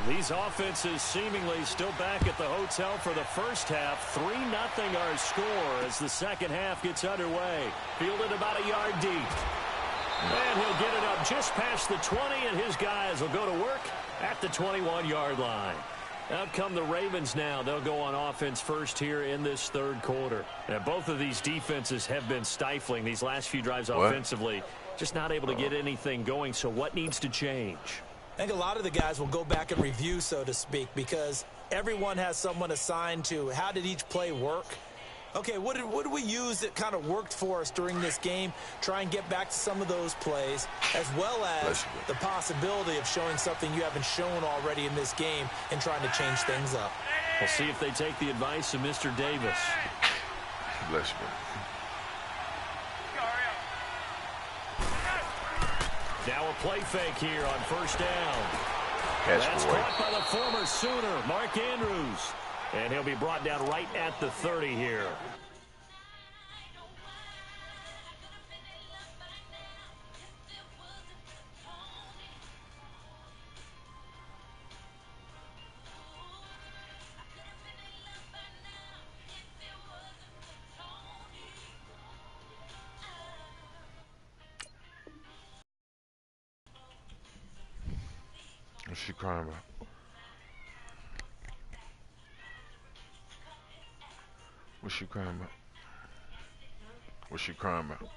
These offenses seemingly still back at the hotel for the first half. 3-0 our score as the second half gets underway. Fielded about a yard deep. And he'll get it up just past the 20, and his guys will go to work at the 21-yard line. Out come the Ravens now. They'll go on offense first here in this third quarter. And both of these defenses have been stifling these last few drives offensively. Just not able to get anything going. So what needs to change? I think a lot of the guys will go back and review, so to speak, because everyone has someone assigned to how did each play work. Okay, what did we use that kind of worked for us during this game? Try and get back to some of those plays, as well as the possibility of showing something you haven't shown already in this game and trying to change things up. We'll see if they take the advice of Mr. Davis. Bless you. Now a play fake here on first down. That's caught by the former Sooner, Mark Andrews. And he'll be brought down right at the 30 here. What's she crying about? What's she crying about? What's she crying about?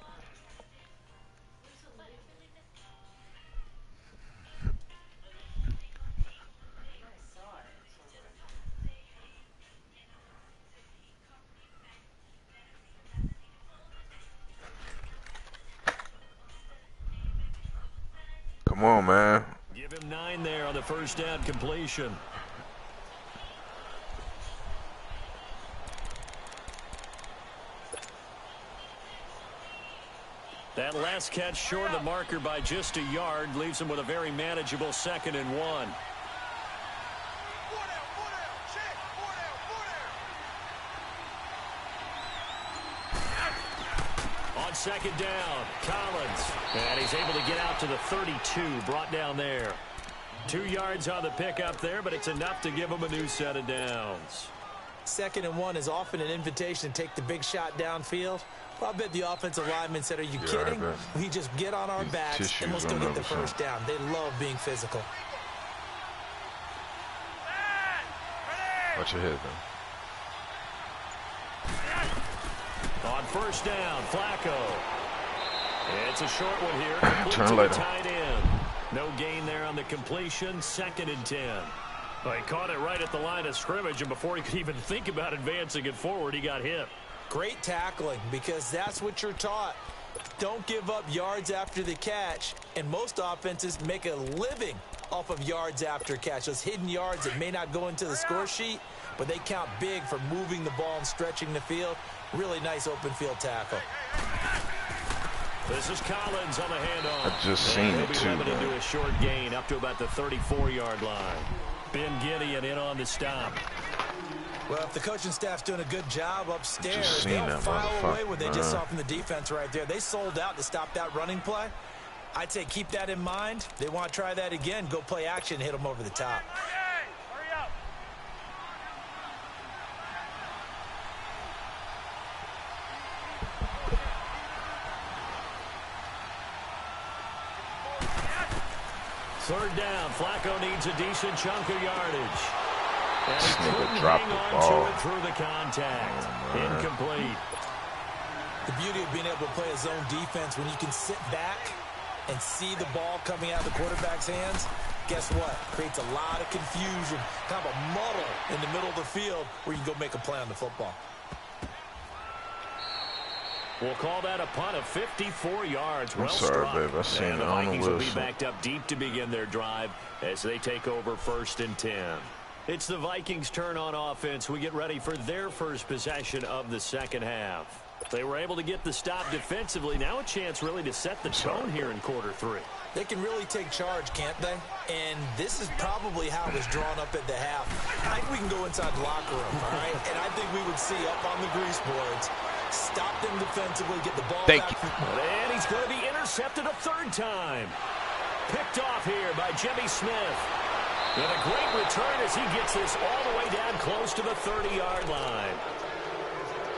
Come on, man. Give him 9 there on the first down completion. That last catch short of the marker by just a yard leaves him with a very manageable 2nd and 1. On second down, Collins. And he's able to get out to the 32, brought down there. 2 yards on the pickup there, but it's enough to give him a new set of downs. 2nd and 1 is often an invitation to take the big shot downfield. Well, I bet the offensive lineman said, are you kidding? We just get on our backs and we'll still get the first down. They love being physical. Watch your head, though. On first down, Flacco. It's a short one here. Turn later. Tight end. No gain there on the completion. 2nd and 10. Well, he caught it right at the line of scrimmage, and before he could even think about advancing it forward, he got hit. Great tackling, because that's what you're taught. Don't give up yards after the catch, and most offenses make a living off of yards after catch. Those hidden yards that may not go into the score sheet, but they count big for moving the ball and stretching the field. Really nice open field tackle. This is Collins on the handoff. I just seen it too, man. Into a short gain up to about the 34-yard line. Ben Gideon in on the stop. Well, if the coaching staff's doing a good job upstairs, they'll file away what they just saw from the defense right there. They sold out to stop that running play. I'd say keep that in mind. They want to try that again. Go play action, hit them over the top. Hurry up. 3rd down. Flacco needs a decent chunk of yardage. And this he nigga couldn't dropped hang the on ball. to it through the contact. Incomplete. The beauty of being able to play a zone defense when you can sit back and see the ball coming out of the quarterback's hands, guess what? Creates a lot of confusion, kind of a muddle in the middle of the field where you can go make a play on the football. We'll call that a punt of 54 yards. I'm sorry, babe. I seen and the it on Vikings the will be whistle. backed up deep to begin their drive as they take over 1st and 10. It's the Vikings' turn on offense. We get ready for their first possession of the second half. They were able to get the stop defensively. Now a chance really to set the tone here in quarter 3. They can really take charge, can't they? And this is probably how it was drawn up at the half. I think we can go inside the locker room, all right? And I think we would see up on the grease boards, stop them defensively, get the ball back. And he's going to be intercepted a 3rd time. Picked off here by Jimmy Smith. And a great return as he gets this all the way down close to the 30-yard line.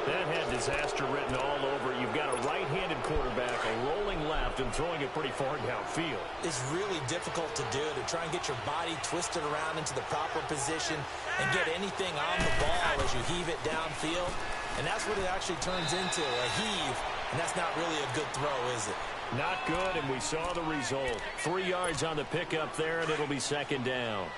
That had disaster written all over. You've got a right-handed quarterback, a rolling left, and throwing it pretty far downfield. It's really difficult to do, to try and get your body twisted around into the proper position and get anything on the ball as you heave it downfield. And that's what it actually turns into, a heave. And that's not really a good throw, is it? Not good, and we saw the result. 3 yards on the pickup there, and it'll be second down.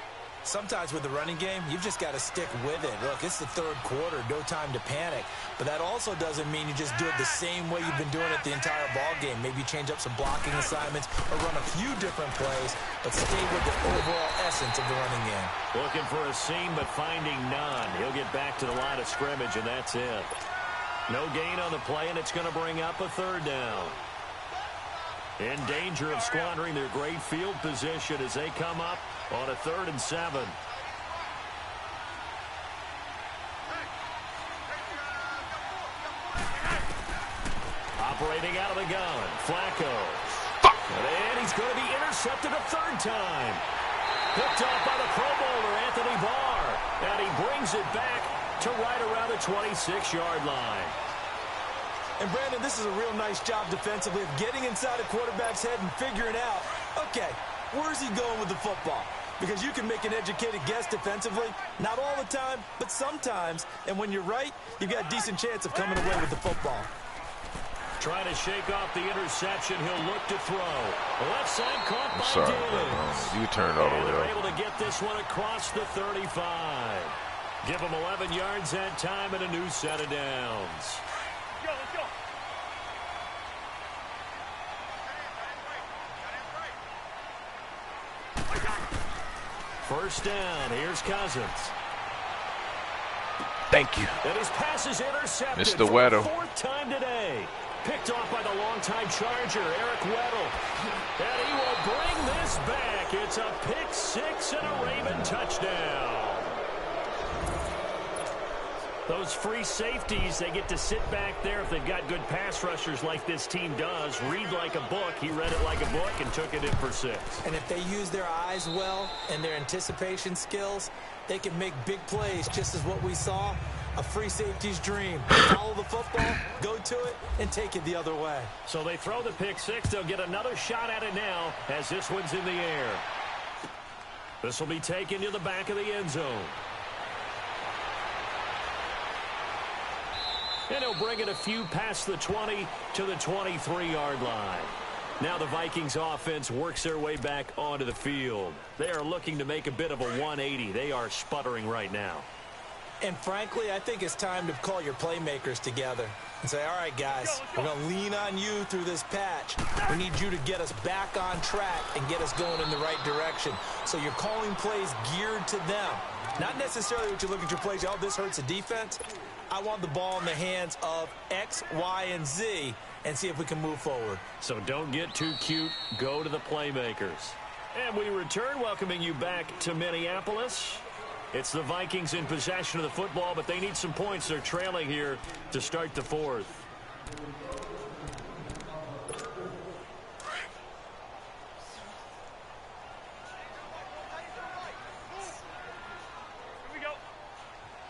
Sometimes with the running game, you've just got to stick with it. Look, it's the third quarter, no time to panic. But that also doesn't mean you just do it the same way you've been doing it the entire ball game. Maybe change up some blocking assignments or run a few different plays, but stay with the overall essence of the running game. Looking for a seam, but finding none. He'll get back to the line of scrimmage, and that's it. No gain on the play, and it's going to bring up a third down. In danger of squandering their great field position as they come up on a 3rd and 7. Operating out of the gun, Flacco. And he's going to be intercepted a 3rd time. Picked off by the Pro Bowler, Anthony Barr. And he brings it back to right around the 26-yard line. And, Brandon, this is a real nice job defensively of getting inside a quarterback's head and figuring out, okay, where's he going with the football? Because you can make an educated guess defensively, not all the time, but sometimes. And when you're right, you've got a decent chance of coming away with the football. Trying to shake off the interception. He'll look to throw. Left side caught by Diggs. You turned all the way they're up. able to get this one across the 35. Give them 11 yards that time and a new set of downs. Let's go. First down. Here's Cousins. Thank you. And his pass is intercepted Mr. for the Weddle. 4th time today. Picked off by the longtime Charger, Eric Weddle. And he will bring this back. It's a pick 6 and a Raven touchdown. Those free safeties, they get to sit back there if they've got good pass rushers like this team does. Read like a book. He read it like a book and took it in for 6. And if they use their eyes well and their anticipation skills, they can make big plays, just as what we saw. A free safety's dream. Follow the football, go to it, and take it the other way. So they throw the pick 6. They'll get another shot at it now as this one's in the air. This will be taken to the back of the end zone. And he'll bring it a few past the 20 to the 23-yard line. Now the Vikings offense works their way back onto the field. They are looking to make a bit of a 180. They are sputtering right now. And frankly, I think it's time to call your playmakers together and say, all right, guys, we're going to lean on you through this patch. We need you to get us back on track and get us going in the right direction. So you're calling plays geared to them. Not necessarily what you look at your plays, oh, this hurts the defense. I want the ball in the hands of X, Y, and Z and see if we can move forward. So don't get too cute. Go to the playmakers. And we return, welcoming you back to Minneapolis. It's the Vikings in possession of the football, but they need some points. They're trailing here to start the 4th.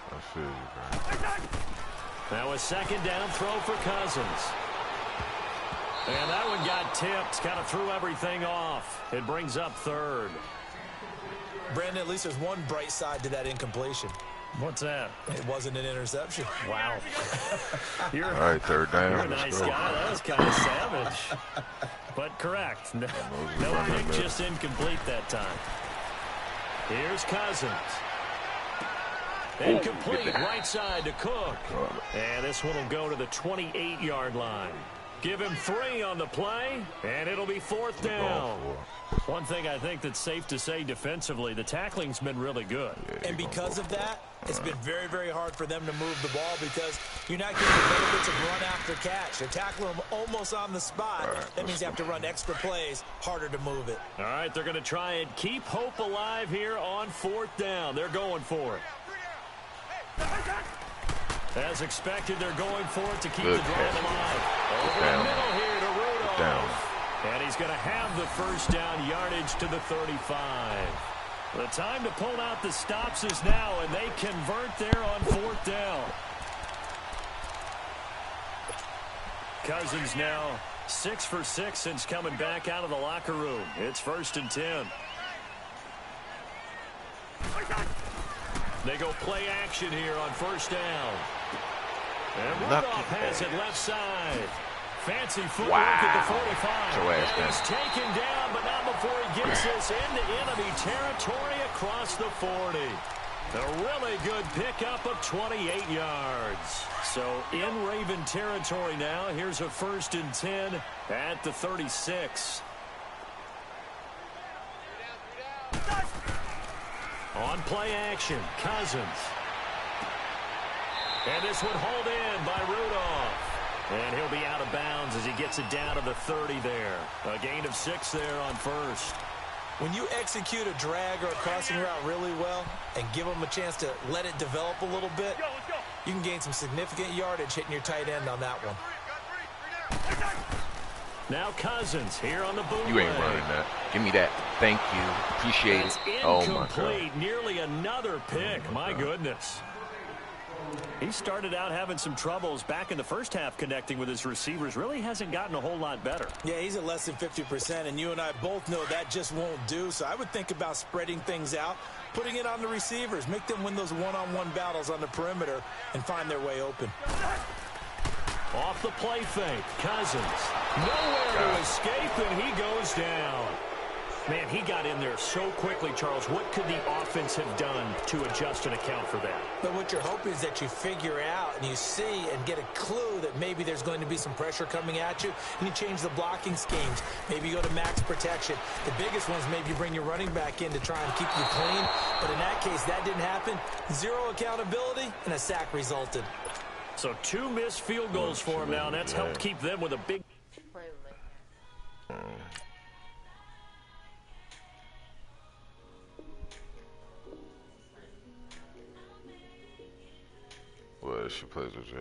I feel you, bro. Now a second down throw for Cousins. And that one got tipped. Kind of threw everything off. It brings up 3rd. Brandon, at least there's one bright side to that incompletion. What's that? It wasn't an interception. Wow. All right, 3rd down. You're a nice guy. That was kind of savage. But correct. No pick, just incomplete that time. Here's Cousins. Incomplete, right side to Cook. And this one will go to the 28-yard line. Give him 3 on the play, and it'll be 4th down. One thing I think that's safe to say defensively, the tackling's been really good. And because of that, it's been very, very hard for them to move the ball because you're not getting the benefits of run after catch. They're tackling them almost on the spot. That means you have to run extra plays, harder to move it. All right, they're going to try and keep hope alive here on 4th down. They're going for it. As expected, they're going for it to keep the drive alive. Over the middle here to Rudolph. And he's going to have the first down, yardage to the 35. The time to pull out the stops is now, and they convert there on 4th down. Cousins now 6 for 6 since coming back out of the locker room. It's 1st and 10. They go play action here on 1st down. And Rudolph has it left side. Fancy footwork at the 45. And he's taken down, but not before he gets this into enemy territory across the 40. A really good pickup of 28 yards. So in Raven territory now. Here's a 1st and 10 at the 36. On play action, Cousins. And this one hauled in by Rudolph. And he'll be out of bounds as he gets it down to the 30 there. A gain of 6 there on 1st. When you execute a drag or a crossing route really well and give them a chance to let it develop a little bit, you can gain some significant yardage hitting your tight end on that one. Now Cousins here on the bootleg. You ain't running that. Give me that. Thank you. Appreciate it. Oh, my God. Nearly another pick. My goodness. He started out having some troubles back in the first half connecting with his receivers. Really hasn't gotten a whole lot better. Yeah, he's at less than 50%, and you and I both know that just won't do. So I would think about spreading things out, putting it on the receivers, make them win those one-on-one battles on the perimeter and find their way open. Off the play fake, Cousins. Nowhere to escape, and he goes down. Man, he got in there so quickly, Charles. What could the offense have done to adjust and account for that? But what you're hoping is that you figure out and you see and get a clue that maybe there's going to be some pressure coming at you, and you change the blocking schemes. Maybe you go to max protection. The biggest ones, maybe you bring your running back in to try and keep you clean. But in that case, that didn't happen. Zero accountability, and a sack resulted. So 2 missed field goals for him now, and that's helped keep them with a big... Well, she plays with you.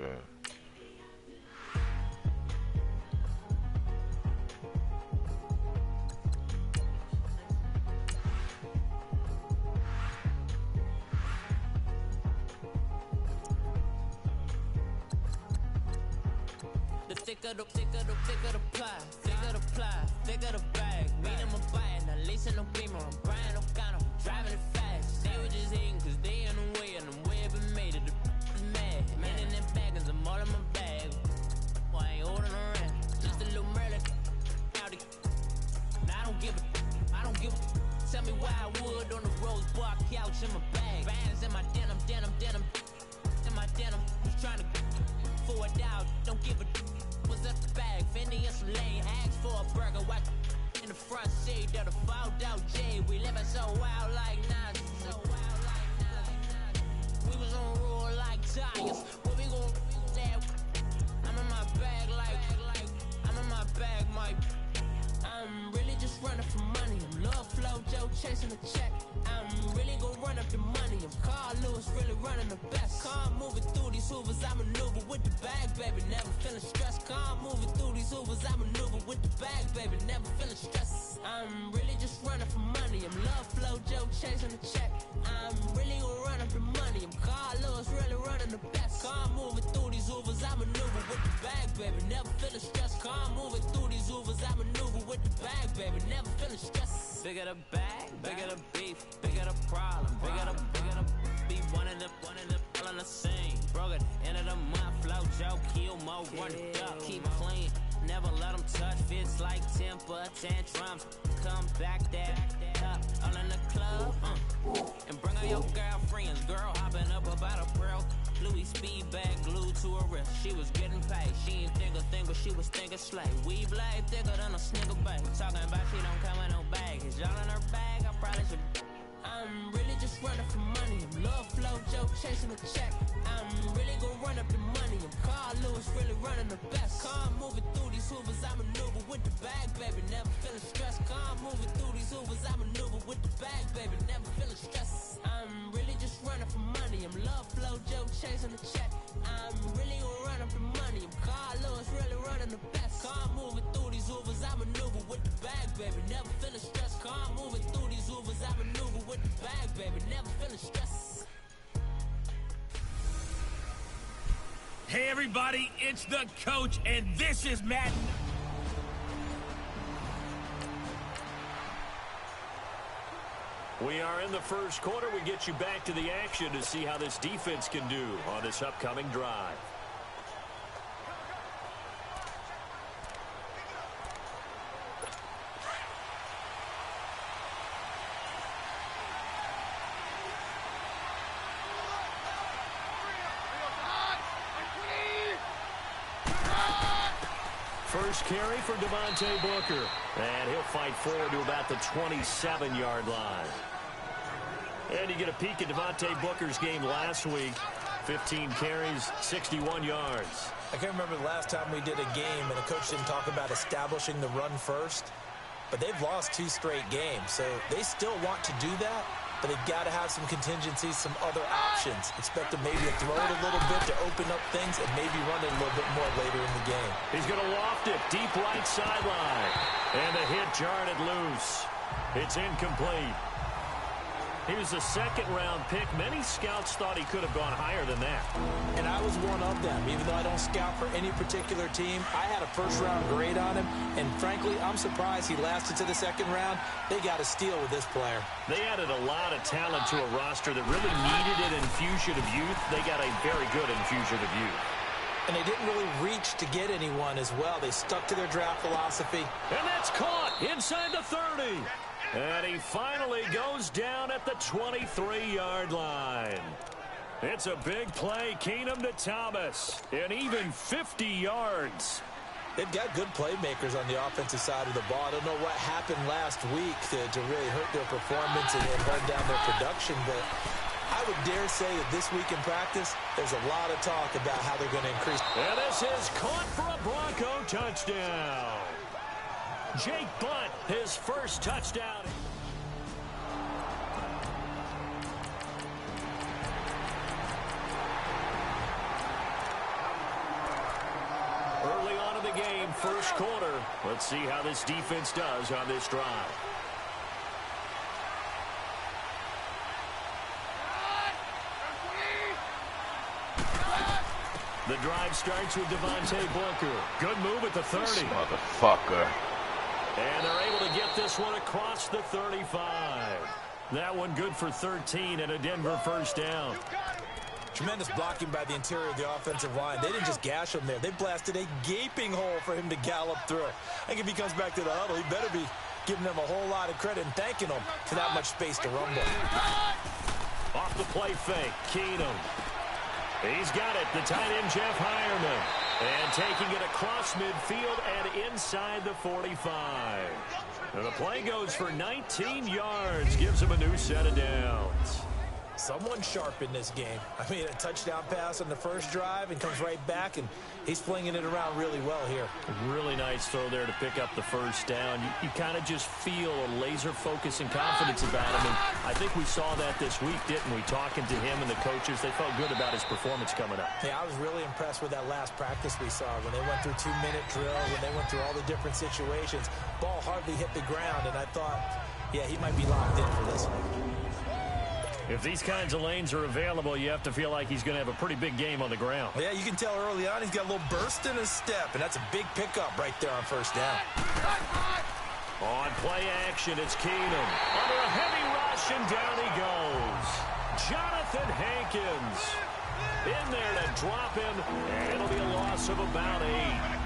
The thicker the pie, thicker the ply, thicker the bag. Mean I'm a buy, now listen no beamer, I'm Brian O'Connor, driving it fast. They were just hating cause they in the way and the way I've been made it. Mad, man in them baggers, I'm all in my bag. Well, I ain't holding around, just a little Merlin. Now I don't give a, tell me why I would on the rose bar couch in my bag. Bands in my denim, in my denim, who's trying to forward out, don't give a was up the bag, Fendi and some lane, ask for a burger, whack in the front seat of the fouled out J. We living so wild like Nas, we was on roll like tires. What we gon' that? I'm in my bag like I'm in my bag, Mike. I'm really just running for money. I'm love flow, Joe chasing the check. I'm really gon' run up the money. I'm Carl Lewis, really running the best. Car moving through these hoovers, I maneuver with the bag, baby. Never feeling stressed. Car moving through these hoovers, I maneuver with the bag, baby. Never feeling stressed. I'm really just running for money. I'm love flow, Joe chasing the check. I'm really gon' run up the money. I'm Carl Lewis, really running the best. Car moving through these hoovers, I maneuver with the bag, baby. Never feeling stressed. Car moving through these hoovers, I maneuver with the bag, baby. Never feeling stressed. Bigger the bag, bigger the beef, bigger the problem, bigger the be one in the all on the scene. Broke it, end of the month, flow, Joe, kill, mo, run it up, keep clean. Never let them touch, fits like temper tantrums. Come back there, up, all in the club, and bring all your girlfriends. Girl hopping up about a pearl. Louis speed bag glued to her wrist. She was getting paid. She ain't think a thing, but she was thinking slay. We blade thicker than a snigger bag. Talking about she don't come in no bag. Is y'all in her bag? I probably should. I'm really just running for money. I'm love flow, Joe chasing the check. I'm really gon' run up the money. I'm Carl Lewis, really running the best. Car moving through these hoovers, I maneuver with the bag, baby. Never feeling stressed. Car moving through these hoovers, I maneuver with the bag, baby. Never feeling stressed. I'm really just running for money. I'm love flow, Joe chasing the check. I'm really gon' run up the money. I'm Carl Lewis, really running the best. Car moving through these hoovers, I maneuver with the bag, baby. Never feeling stressed. Car moving through these hoovers, I maneuver with the bag. everybody, it's the coach, and this is Madden. We are in the first quarter. We get you back to the action to see how this defense can do on this upcoming drive. First carry for Devontae Booker. And he'll fight forward to about the 27-yard line. And you get a peek at Devontae Booker's game last week. 15 carries, 61 yards. I can't remember the last time we did a game and a coach didn't talk about establishing the run first. But they've lost 2 straight games, so they still want to do that. But they've got to have some contingencies, some other options. Expect them maybe to throw it a little bit to open up things and maybe run it a little bit more later in the game. He's going to loft it deep right sideline. And the hit jarred it loose. It's incomplete. He was a second-round pick. Many scouts thought he could have gone higher than that. And I was one of them. Even though I don't scout for any particular team, I had a first-round grade on him. And frankly, I'm surprised he lasted to the second round. They got a steal with this player. They added a lot of talent to a roster that really needed an infusion of youth. They got a very good infusion of youth. And they didn't really reach to get anyone as well. They stuck to their draft philosophy. And that's caught inside the 30. And he finally goes down at the 23-yard line. It's a big play. Keenum to Thomas. And even 50 yards. They've got good playmakers on the offensive side of the ball. I don't know what happened last week to really hurt their performance and hold down their production, but I would dare say that this week in practice, there's a lot of talk about how they're going to increase. And this is caught for a Bronco touchdown. Jake Butt, his first touchdown. Early on in the game, first quarter. Let's see how this defense does on this drive. The drive starts with Devontae Booker. Good move at the 30. This motherfucker. And they're able to get this one across the 35. That one good for 13 and a Denver first down. Tremendous blocking by the interior of the offensive line. They didn't just gash him there. They blasted a gaping hole for him to gallop through. I think if he comes back to the huddle, he better be giving them a whole lot of credit and thanking them for that much space to rumble. Off the play fake, Keenum. He's got it, the tight end Jeff Hireman. And taking it across midfield and inside the 45. And the play goes for 19 yards, gives him a new set of downs. Someone sharp in this game. I mean, a touchdown pass on the first drive and comes right back, and he's flinging it around really well here. Really nice throw there to pick up the first down. You kind of just feel a laser focus and confidence about him, and I think we saw that this week, didn't we? Talking to him and the coaches, they felt good about his performance coming up. Yeah, I was really impressed with that last practice we saw when they went through 2-minute drill, when they went through all the different situations. Ball hardly hit the ground, and I thought, yeah, he might be locked in for this one. If these kinds of lanes are available, you have to feel like he's going to have a pretty big game on the ground. Yeah, you can tell early on he's got a little burst in his step, and that's a big pickup right there on first down. On play action, it's Keenum. Under a heavy rush, and down he goes. Jonathan Hankins in there to drop him, and it'll be a loss of about 8.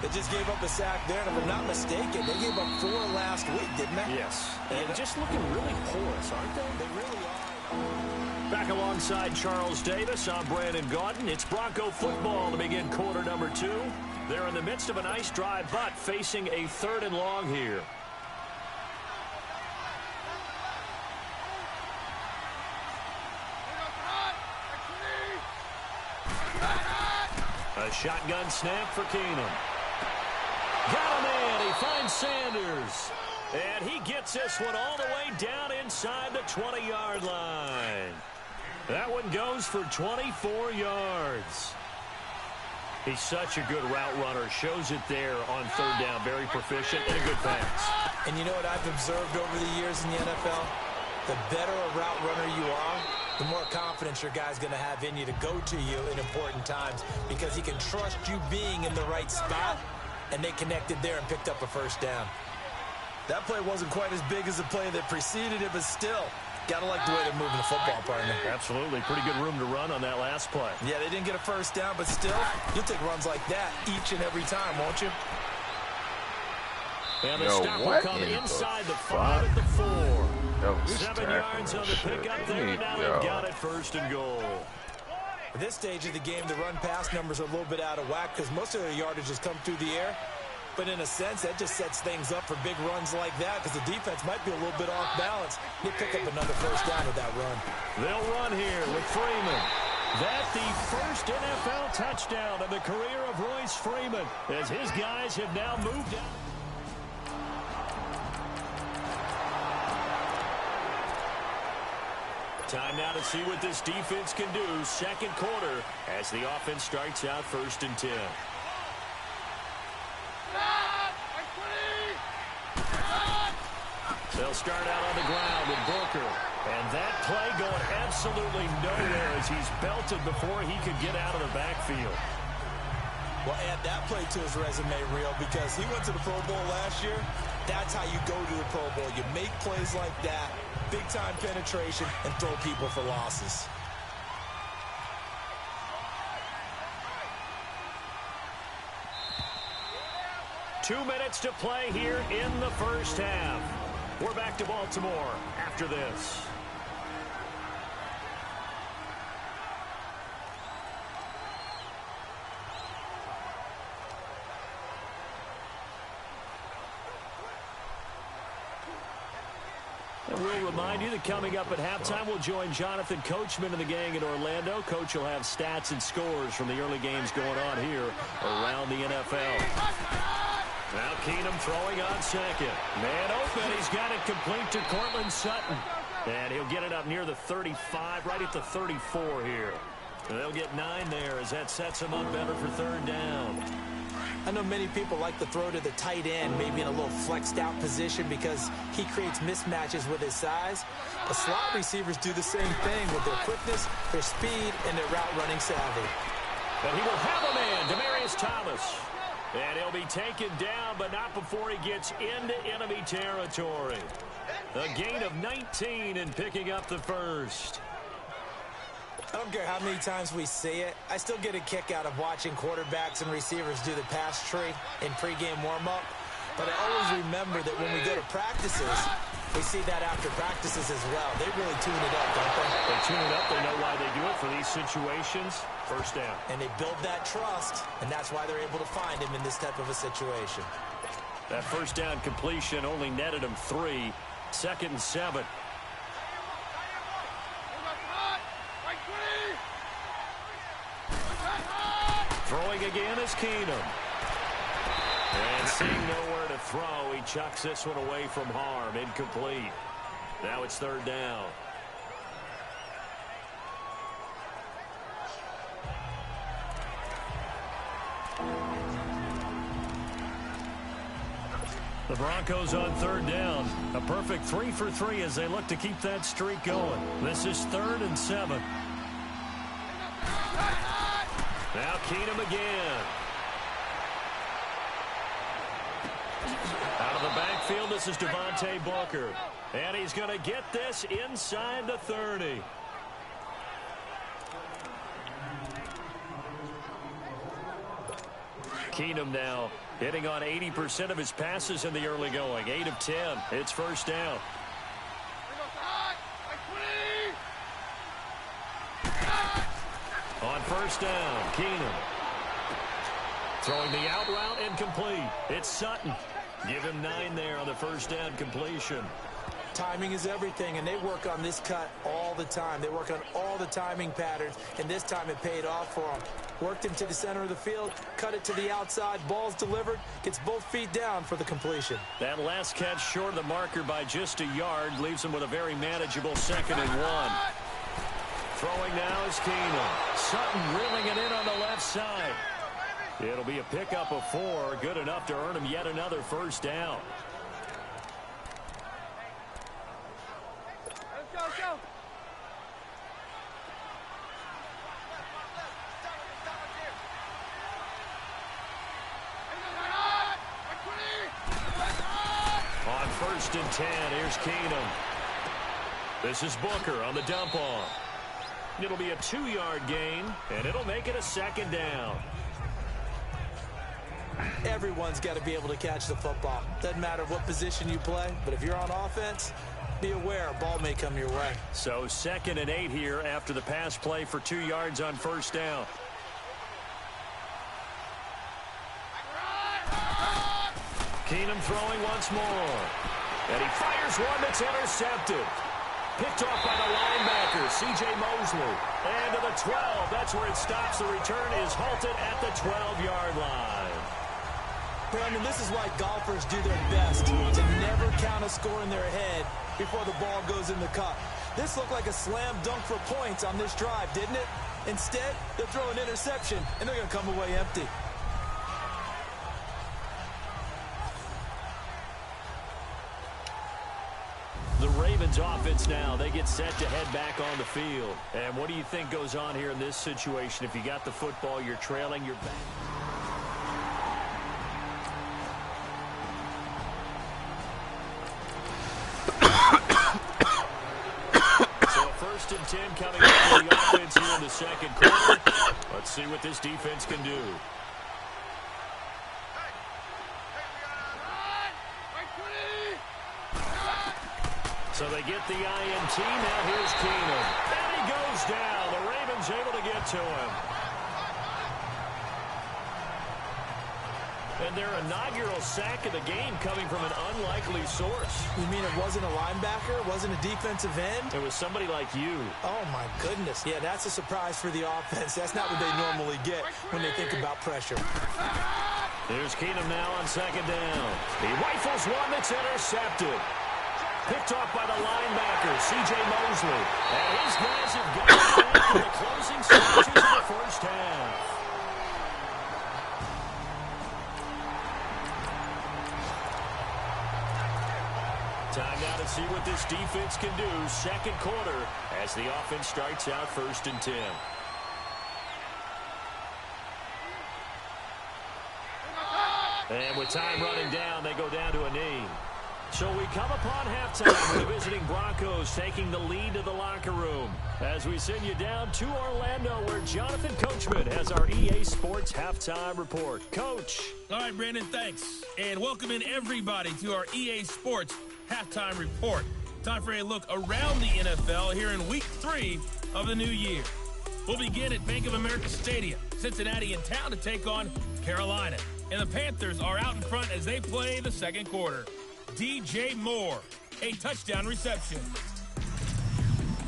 They just gave up a sack there, and if I'm not mistaken, they gave up 4 last week, didn't they? Yes. And just looking really porous, aren't they? They really are. Back alongside Charles Davis, I'm Brandon Gaudin. It's Bronco football to begin quarter number 2. They're in the midst of a nice drive, but facing a 3rd and long here. A shotgun snap for Keenum. Got him in. He finds Sanders. And he gets this one all the way down inside the 20-yard line. That one goes for 24 yards. He's such a good route runner. Shows it there on 3rd down. Very proficient and a good pass. And you know what I've observed over the years in the NFL? The better a route runner you are, the more confidence your guy's going to have in you to go to you in important times because he can trust you being in the right spot, and they connected there and picked up a first down. That play wasn't quite as big as the play that preceded it, but still, got to like the way they're moving the football, partner. Absolutely. Pretty good room to run on that last play. Yeah, they didn't get a first down, but still, you'll take runs like that each and every time, won't you? And the stop will come inside the 5 at the 4. 7 yards on the pickup there, and now they've got it 1st and goal. At this stage of the game, the run-pass numbers are a little bit out of whack because most of their yardage has come through the air. But in a sense, that just sets things up for big runs like that because the defense might be a little bit off balance. They pick up another first down with that run. They'll run here with Freeman. That's the first NFL touchdown in the career of Royce Freeman as his guys have now moved out. Time now to see what this defense can do. 2nd quarter as the offense starts out 1st and 10. They'll start out on the ground with Booker. And that play going absolutely nowhere as he's belted before he could get out of the backfield. Well, add that play to his resume, Real, because he went to the Pro Bowl last year. That's how you go to the Pro Bowl. You make plays like that, big-time penetration, and throw people for losses. Two minutes to play here in the first half. We're back to Baltimore after this. And we'll remind you that coming up at halftime, we'll join Jonathan Coachman and the gang in Orlando. Coach will have stats and scores from the early games going on here around the NFL. Now Keenum throwing on 2nd. Man open. He's got it complete to Cortland Sutton. And he'll get it up near the 35, right at the 34 here. And they'll get 9 there as that sets him up better for 3rd down. I know many people like to throw to the tight end, maybe in a little flexed out position because he creates mismatches with his size. But slot receivers do the same thing with their quickness, their speed, and their route running savvy. And he will have a man, Demaryius Thomas. And he'll be taken down, but not before he gets into enemy territory. A gain of 19 and picking up the first. I don't care how many times we see it. I still get a kick out of watching quarterbacks and receivers do the pass tree in pregame warm-up. But I always remember that when we go to practices, we see that after practices as well. They really tune it up, don't they? They tune it up. They know why they do it for these situations. First down. And they build that trust, and that's why they're able to find him in this type of a situation. That first down completion only netted him 3. 2nd and 7. Throwing again is Keenum. And seeing nowhere to throw, he chucks this one away from harm. Incomplete. Now it's 3rd down. The Broncos on 3rd down. A perfect 3 for 3 as they look to keep that streak going. This is 3rd and 7. Now Keenum again. Out of the backfield, this is Devontae Booker. And he's going to get this inside the 30. Keenum now hitting on 80% of his passes in the early going. 8 of 10. It's 1st down. On 1st down, Keenum. Throwing the out route incomplete. It's Sutton. Give him 9 there on the 1st down completion. Timing is everything, and they work on this cut all the time. They work on all the timing patterns, and this time it paid off for them. Worked him to the center of the field, cut it to the outside, ball's delivered, gets both feet down for the completion. That last catch short of the marker by just a yard leaves him with a very manageable 2nd and 1. Throwing now is Keenum. Sutton reeling it in on the left side. It'll be a pickup of 4, good enough to earn him yet another 1st down. first and 10. Here's Keenum. This is Booker on the dump off. It'll be a 2-yard gain, and it'll make it a second down. Everyone's got to be able to catch the football. Doesn't matter what position you play, but if you're on offense, be aware a ball may come your way. So 2nd and 8 here after the pass play for 2 yards on first down. Keenum throwing once more. And he fires one that's intercepted. Picked off by the linebacker, C.J. Mosley. And to the 12. That's where it stops. The return is halted at the 12-yard line. Brandon, this is why golfers do their best to never count a score in their head before the ball goes in the cup. This looked like a slam dunk for points on this drive, didn't it? Instead, they'll throw an interception, and they're going to come away empty. The Ravens offense now, they get set to head back on the field. And what do you think goes on here in this situation? If you got the football, you're trailing, you're back. So a 1st and 10 coming up for the offense here in the second quarter. Let's see what this defense can do. So they get the INT. Now here's Keenum. And he goes down. The Ravens able to get to him. And their inaugural sack of the game coming from an unlikely source. You mean it wasn't a linebacker? It wasn't a defensive end? It was somebody like you. Oh, my goodness. Yeah, that's a surprise for the offense. That's not what they normally get when they think about pressure. Here's Keenum now on 2nd down. He rifles one that's intercepted. Picked off by the linebacker, C.J. Mosley. And his guys have got it back in the closing stretches of the first half. Time now to see what this defense can do. Second quarter as the offense starts out 1st and 10. And with time running down, they go down to a knee. So we come upon halftime with the visiting Broncos taking the lead to the locker room. As we send you down to Orlando where Jonathan Coachman has our EA Sports Halftime Report. Coach. All right, Brandon, thanks. And welcome in everybody to our EA Sports Halftime Report. Time for a look around the NFL here in Week 3 of the new year. We'll begin at Bank of America Stadium. Cincinnati in town to take on Carolina. And the Panthers are out in front as they play the second quarter. DJ Moore, a touchdown reception.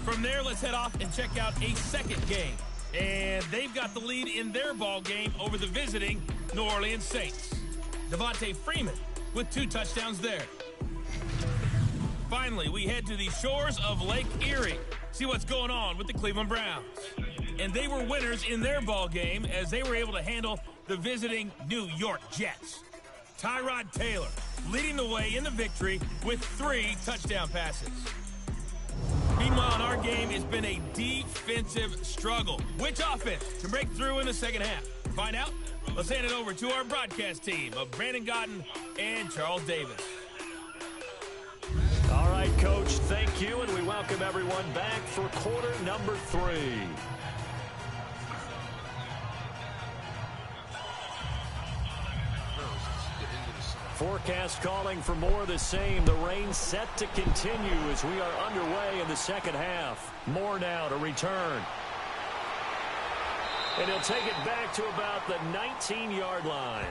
From there, let's head off and check out a second game. And they've got the lead in their ball game over the visiting New Orleans Saints. Devontae Freeman with 2 touchdowns there. Finally, we head to the shores of Lake Erie. See what's going on with the Cleveland Browns. And they were winners in their ball game as they were able to handle the visiting New York Jets. Tyrod Taylor leading the way in the victory with 3 touchdown passes. Meanwhile, in our game, it's been a defensive struggle. Which offense can break through in the second half? To find out, let's hand it over to our broadcast team of Brandon Gotten and Charles Davis. All right, Coach, thank you, and we welcome everyone back for quarter number 3. Forecast calling for more of the same. The rain set to continue as we are underway in the second half. Moore now to return. And he'll take it back to about the 19-yard line.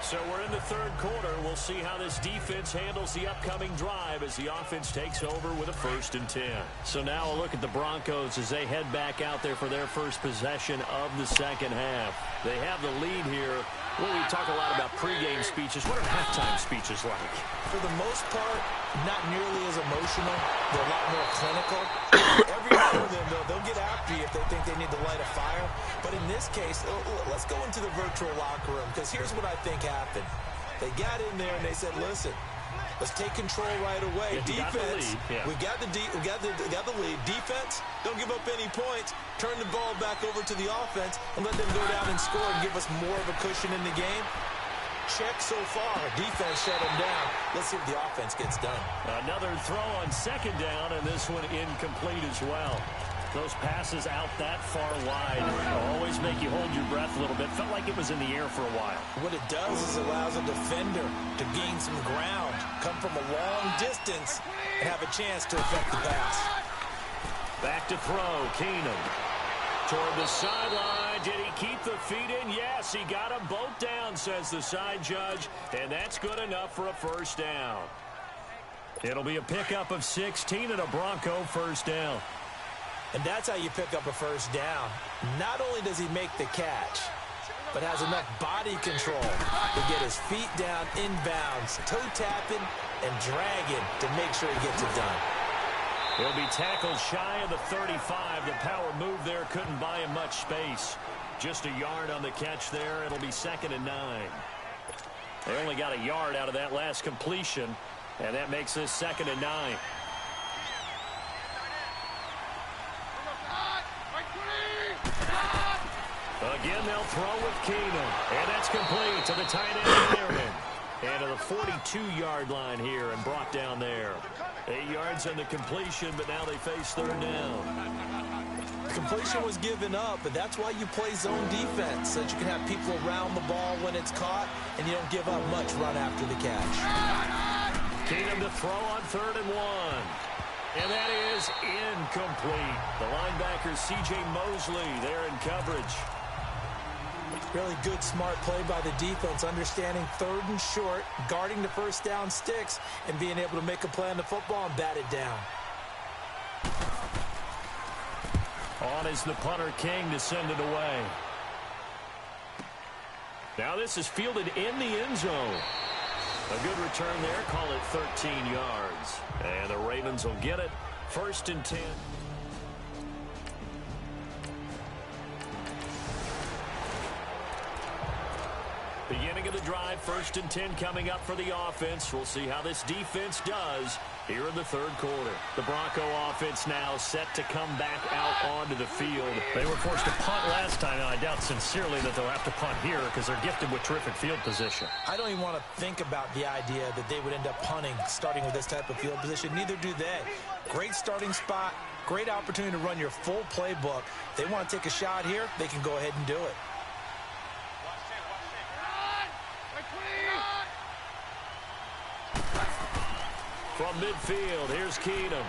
So we're in the third quarter. We'll see how this defense handles the upcoming drive as the offense takes over with a 1st and 10. So now a look at the Broncos as they head back out there for their first possession of the second half. They have the lead here. Well, we talk a lot about pregame speeches. What are halftime speeches like? For the most part, not nearly as emotional. They're a lot more clinical. Every now and then, they'll get after you if they think they need to light a fire. But in this case, let's go into the virtual locker room, because here's what I think happened. They got in there and they said, listen, Let's take control right away. Yeah, Defense, we got the lead. Defense, don't give up any points. Turn the ball back over to the offense and let them go down and score and give us more of a cushion in the game. Check so far. Defense shut them down. Let's see if the offense gets done. Another throw on second down, and this one incomplete as well. Those passes out that far wide always make you hold your breath a little bit. Felt like it was in the air for a while. What it does is it allows a defender to gain some ground, come from a long distance, and have a chance to affect the pass. Back to throw, Keenum. Toward the sideline. Did he keep the feet in? Yes, he got them both down, says the side judge, and that's good enough for a first down. It'll be a pickup of 16 and a Bronco first down. And that's how you pick up a first down. Not only does he make the catch, but has enough body control to get his feet down inbounds, toe tapping and dragging to make sure he gets it done. He'll be tackled shy of the 35. The power move there couldn't buy him much space. Just a yard on the catch there. It'll be 2nd and 9. They only got a yard out of that last completion, and that makes this 2nd and 9. Again, they'll throw with Keenum. And that's complete to the tight end, Aaron. And to the 42-yard line here and brought down there. 8 yards on the completion, but now they face third down. Completion was given up, but that's why you play zone defense, so that you can have people around the ball when it's caught, and you don't give up much run after the catch. Keenum to throw on 3rd and 1. And that is incomplete. The linebacker, C.J. Mosley, there in coverage. Really good, smart play by the defense, understanding 3rd and short, guarding the first down sticks, and being able to make a play on the football and bat it down. On is the punter, King, to send it away. Now this is fielded in the end zone. A good return there. Call it 13 yards. And the Ravens will get it. 1st and 10. Beginning of the drive, 1st and 10 coming up for the offense. We'll see how this defense does here in the 3rd quarter. The Bronco offense now set to come back out onto the field. They were forced to punt last time, and I doubt sincerely that they'll have to punt here because they're gifted with terrific field position. I don't even want to think about the idea that they would end up punting starting with this type of field position. Neither do they. Great starting spot, great opportunity to run your full playbook. They want to take a shot here, they can go ahead and do it. From midfield, here's Keenum.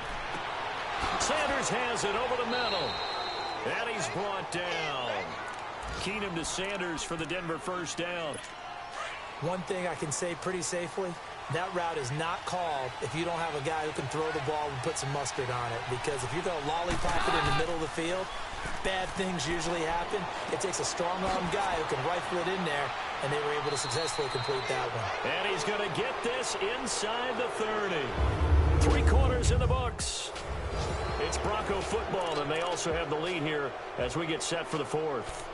Sanders has it over the middle. And he's brought down. Keenum to Sanders for the Denver first down. One thing I can say pretty safely, that route is not called if you don't have a guy who can throw the ball and put some mustard on it. Because if you're going to lollipop it in the middle of the field, bad things usually happen. It takes a strong-arm guy who can rifle it in there, and they were able to successfully complete that one. And he's going to get this inside the 30. 3 quarters in the books. It's Bronco football, and they also have the lead here as we get set for the 4th.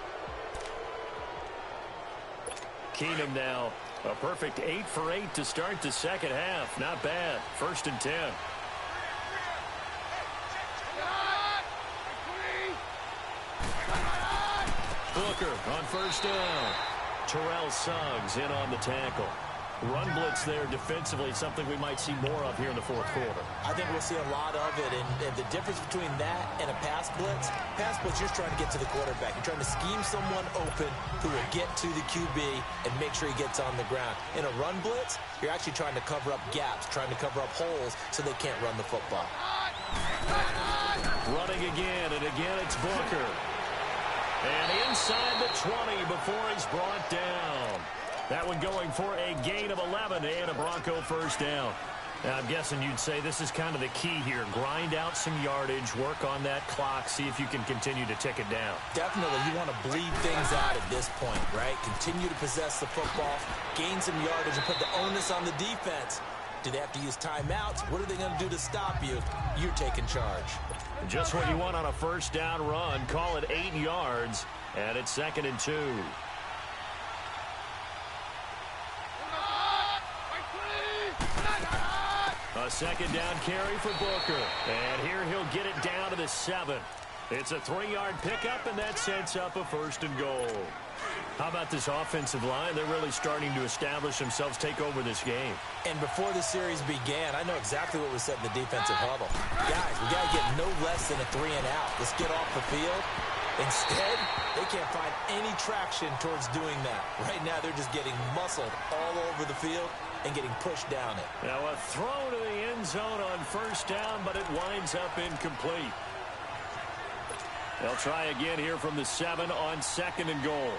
Keenum now, a perfect 8 for 8 to start the second half. Not bad. 1st and 10. Booker on first down. Terrell Suggs in on the tackle. Run blitz there defensively, something we might see more of here in the 4th quarter. I think we'll see a lot of it, and the difference between that and a pass blitz, you're trying to get to the quarterback. You're trying to scheme someone open who will get to the QB and make sure he gets on the ground. In a run blitz, you're actually trying to cover up gaps, trying to cover up holes so they can't run the football. Running again, and again it's Booker. And inside the 20 before he's brought down. That one going for a gain of 11 and a Bronco first down. Now, I'm guessing you'd say this is kind of the key here. Grind out some yardage, work on that clock, see if you can continue to tick it down. Definitely. You want to bleed things out at this point, right? Continue to possess the football, gain some yardage, and put the onus on the defense. Do they have to use timeouts? What are they going to do to stop you? You're taking charge. Just what you want on a first down run. Call it 8 yards, and it's 2nd and 2. second down carry for Booker. And here he'll get it down to the 7. It's a 3-yard pickup, and that sets up a 1st and goal. How about this offensive line? They're really starting to establish themselves, take over this game. And before the series began, I know exactly what was said in the defensive huddle. Guys, we got to get no less than a 3-and-out. Let's get off the field. Instead, they can't find any traction towards doing that. Right now, they're just getting muscled all over the field and getting pushed down it. Now a throw to the end zone on 1st down, but it winds up incomplete. They'll try again here from the 7 on 2nd and goal.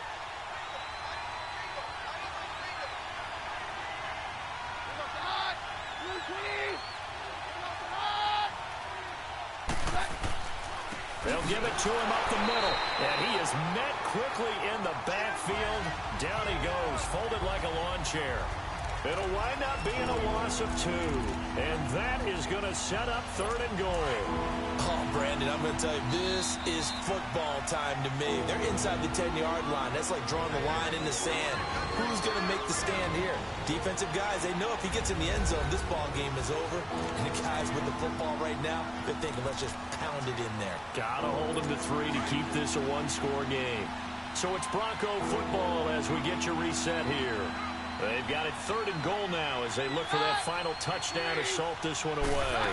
They'll give it to him up the middle. And he is met quickly in the backfield. Down he goes, folded like a lawn chair. It'll wind up being a loss of 2. And that is going to set up 3rd and goal. Oh, Brandon, I'm going to tell you, this is football time to me. They're inside the 10-yard line. That's like drawing the line in the sand. Who's going to make the stand here? Defensive guys, they know if he gets in the end zone, this ball game is over. And the guys with the football right now, they're thinking, let's just pound it in there. Got to hold him to 3 to keep this a 1-score game. So it's Bronco football as we get your reset here. They've got it 3rd and goal now as they look for that final touchdown to salt this one away.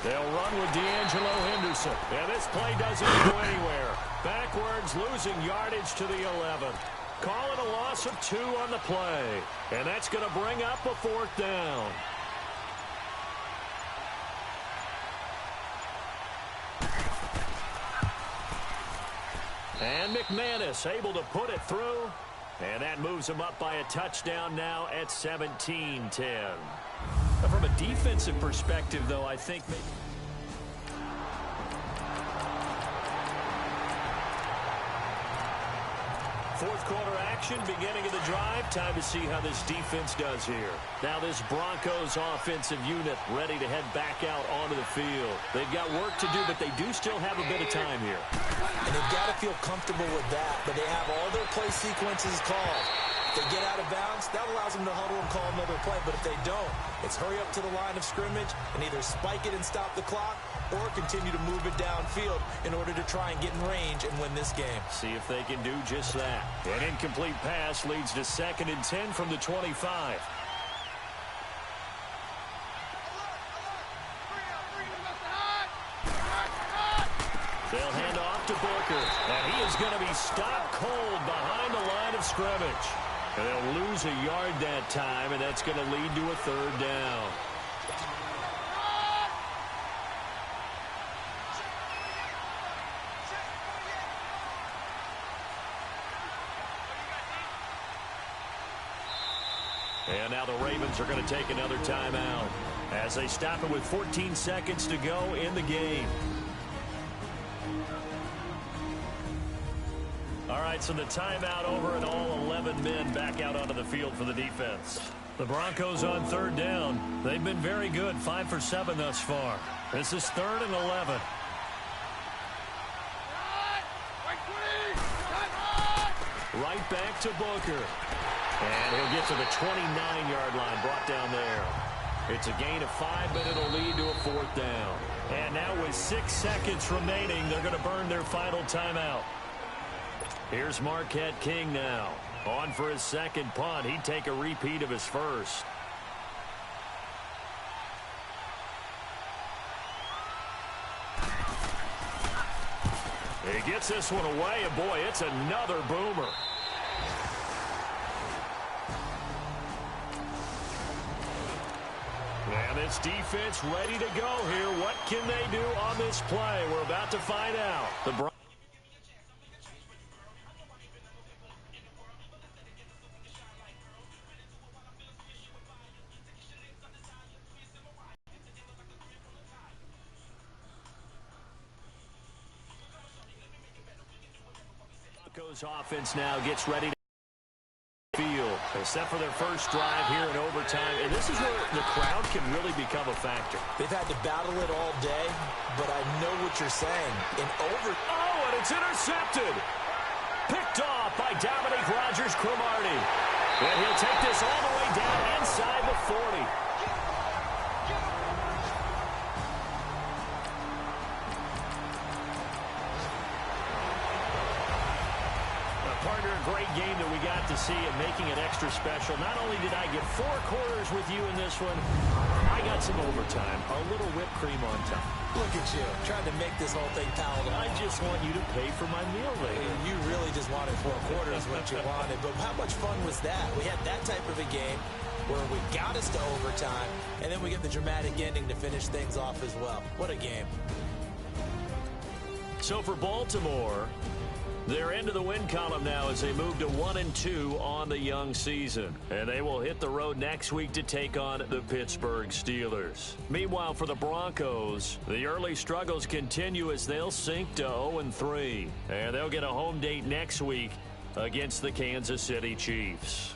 They'll run with D'Angelo Henderson. And this play doesn't go anywhere. Backwards, losing yardage to the 11. Call it a loss of 2 on the play. And that's going to bring up a 4th down. And McManus able to put it through. And that moves him up by a touchdown now at 17-10. From a defensive perspective, though, I think maybe... Fourth quarter action, beginning of the drive. Time to see how this defense does here. Now this Broncos offensive unit ready to head back out onto the field. They've got work to do, but they do still have a bit of time here. And they've got to feel comfortable with that, but they have all their play sequences called. If they get out of bounds, that allows them to huddle and call another play, but if they don't, it's hurry up to the line of scrimmage and either spike it and stop the clock or continue to move it downfield in order to try and get in range and win this game. See if they can do just that. An incomplete pass leads to 2nd and 10 from the 25. They'll hand off to Booker, and he is going to be stopped cold behind the line of scrimmage. And they'll lose a yard that time, and that's going to lead to a 3rd down. And now the Ravens are going to take another timeout as they stop it with 14 seconds to go in the game. All right, so the timeout over and all 11 men back out onto the field for the defense. The Broncos on 3rd down. They've been very good, 5 for 7 thus far. This is 3rd and 11. Right back to Booker. And he'll get to the 29-yard line, brought down there. It's a gain of 5, but it'll lead to a 4th down. And now with 6 seconds remaining, they're going to burn their final timeout. Here's Marquette King now. On for his 2nd punt. He'd take a repeat of his first. He gets this one away, and boy, it's another boomer. And this defense ready to go here. What can they do on this play? We're about to find out. The Broncos offense now gets ready to field. They set for their first drive here in overtime, and this is where the crowd can really become a factor. They've had to battle it all day, but I know what you're saying. Oh, and it's intercepted. Picked off by Dominique Rodgers-Cromartie. And he'll take this all the way down inside the 40. great game that we got to see and making it extra special. Not only did I get 4 quarters with you in this one, I got some overtime, a little whipped cream on top. Look at you, trying to make this whole thing palatable. I just want you to pay for my meal later. You really just wanted 4 quarters what you wanted, but how much fun was that? We had that type of a game where we got us to overtime, and then we get the dramatic ending to finish things off as well. What a game. So for Baltimore, they're into the win column now as they move to 1-2 on the young season. And they will hit the road next week to take on the Pittsburgh Steelers. Meanwhile, for the Broncos, the early struggles continue as they'll sink to 0-3. And they'll get a home date next week against the Kansas City Chiefs.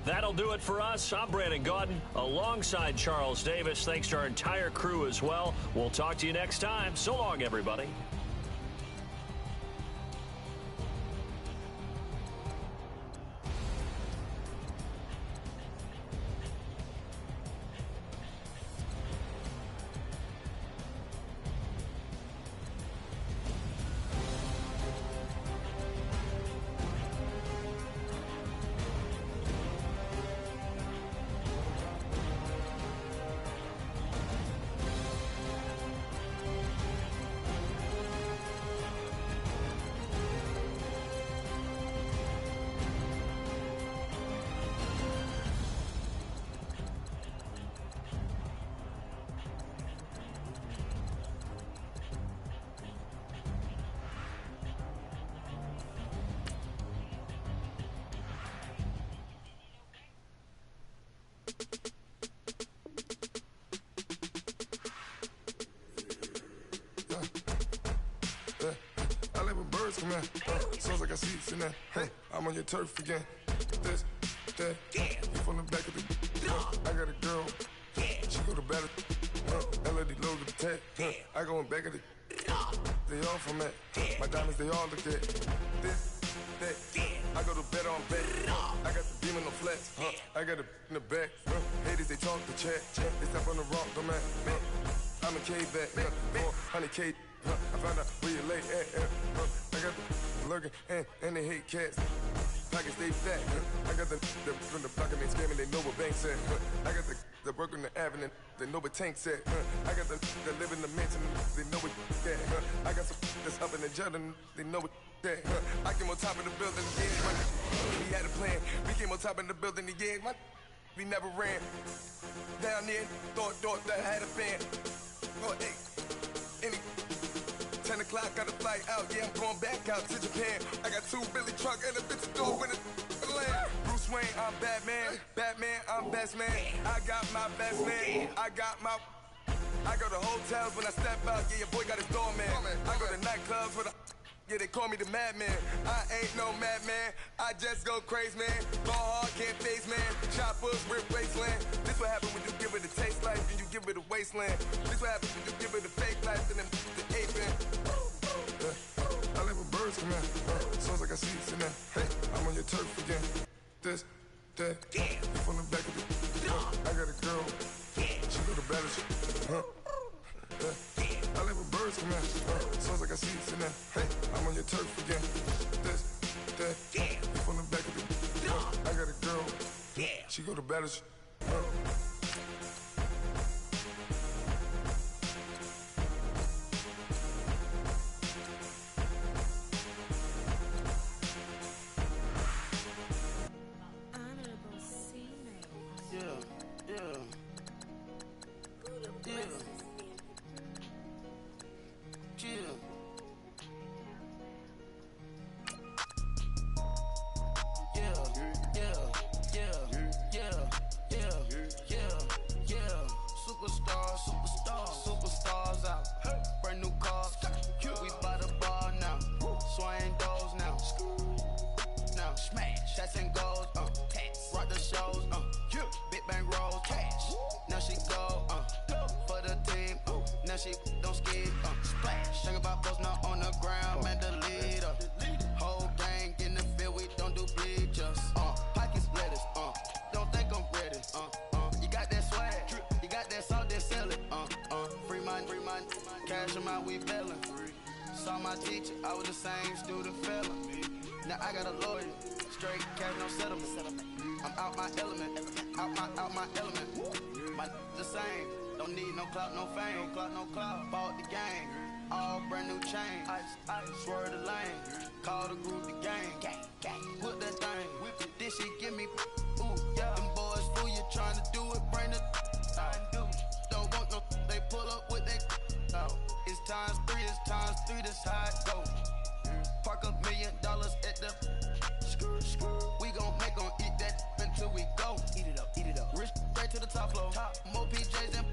That'll do it for us. I'm Brandon Gaudin alongside Charles Davis. Thanks to our entire crew as well. We'll talk to you next time. So long, everybody. Sounds like I see it in there. Hey, I'm on your turf again. This, that, you from the back of the. I got a girl. She go to battle. LED logo the tag. I go in back of the. They all from that. My diamonds, they all look at. This, that. I go to bed on bed. I got the beam in the flats. I got it in the back. Haters, they talk the chat. They step on the rock, the man. I'm a K-back. 400K. I found out where you lay at. I got the lurking and they hate cats. Pockets stay fat. I got the from the block and they scamming, they know what banks at. I got the work on the avenue, they know what tanks at. I got the live in the mansion, they know what that. I got some that's up in the Jordan, they know what that. I came on top of the building, yeah, we had a plan. We came on top of the building, yeah, we never ran. Down there, thought that I had a fan. Oh, hey, any 10 o'clock, got a flight out, yeah, I'm going back out to Japan. I got 2 Billy truck and a bitch door with a land. Bruce Wayne, I'm Batman. Batman, I'm best man. I got my best man. I go to hotels when I step out, yeah, your boy got his doorman. I go to nightclubs with a. Yeah, they call me the madman. I ain't no madman. I just go crazy, man. Go hard, can't face, man. Choppers, rip wasteland. This what happen when you give it a taste life and you give it a wasteland. This what happen when you give it a fake life and then the aping. I live with birds come in. Sounds like I see it in there. Hey, I'm on your turf again. This, that, you from the back of the. I got a girl. She go to battle. I live with birds come in. Sounds like I see it in there. Hey, I'm on your turf again. This, that, you from the back of the. I got a girl. She go to battle. Superstars out. Brand new cars. We by the bar now. Swaying doors now. Now smash. Shots and goals. Rock the shows. Big bang rolls. Cash. Now she go. For the team. Now she don't skid. Splash. Think about post now on the ground. Man, the leader. Whole gang in the field. We don't do bleachers. Pockets lettuce. Don't think I'm ready. You got that swag. You got that salt, then sell it. Free mind, cash them out, we bellin'. Saw my teacher, I was the same student fella. Now I got a lawyer, straight cash, no settlement. I'm out my element, out my element. My the same, don't need no clout, no fame. No clout, bought the game, all brand new chain. I swerve the lane, call the group the gang. Put that thing, whip it, this shit give me, ooh, yeah. Them boys fool you trying to do it, bring the don't want no, they pull up with that. It's times three, this how it go. Park $1 million at the we gon' make 'em eat that until we go. Eat it up. Rich straight to the top floor. More PJs than